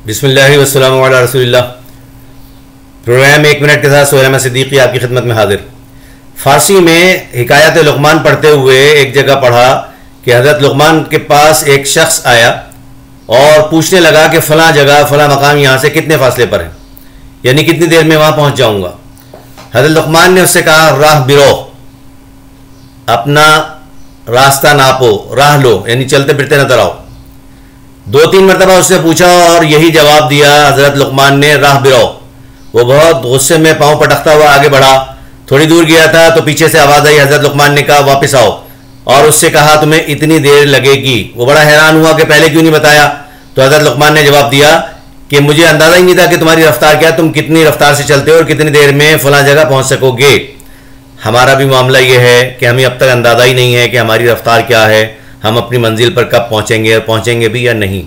बिस्मिल्लाहि वस्सलामु अला रसूलिल्लाह। Programme 1 minute के साथ सोहेल सिद्दीकी आपकी खिदमत में हाजिर। फ़ारसी में हिकायत लुक़मान पढ़ते हुए एक जगह पढ़ा कि हज़रत लुक़मान के पास एक शख्स आया और पूछने लगा कि फ़लाँ जगह फ़लाँ मकाम यहाँ से कितने फ़ासले पर है, यानी कितनी देर में वहाँ पहुँच जाऊँगा। हज़रत लुक़मान ने उससे कहा, राह बिरो, अपना रास्ता नापो, राह लो, यानी चलते फिरते नजर आओ। 2-3 मरतबा उससे पूछा और यही जवाब दिया हज़रत लुक़मान ने, राह बिरो। वो बहुत गुस्से में पाँव पटकता हुआ आगे बढ़ा। थोड़ी दूर गया था तो पीछे से आवाज़ आई। हज़रत लुक़मान ने कहा, वापस आओ, और उससे कहा तुम्हें इतनी देर लगेगी। वो बड़ा हैरान हुआ कि पहले क्यों नहीं बताया। तो हज़रत लुक़मान ने जवाब दिया कि मुझे अंदाज़ा ही नहीं था कि तुम्हारी रफ्तार क्या है, तुम कितनी रफ्तार से चलते हो और कितनी देर में फ़लाँ जगह पहुँच सकोगे। हमारा भी मामला ये है कि हमें अब तक अंदाज़ा ही नहीं है कि हमारी रफ्तार क्या है, हम अपनी मंजिल पर कब पहुँचेंगे और पहुँचेंगे भी या नहीं।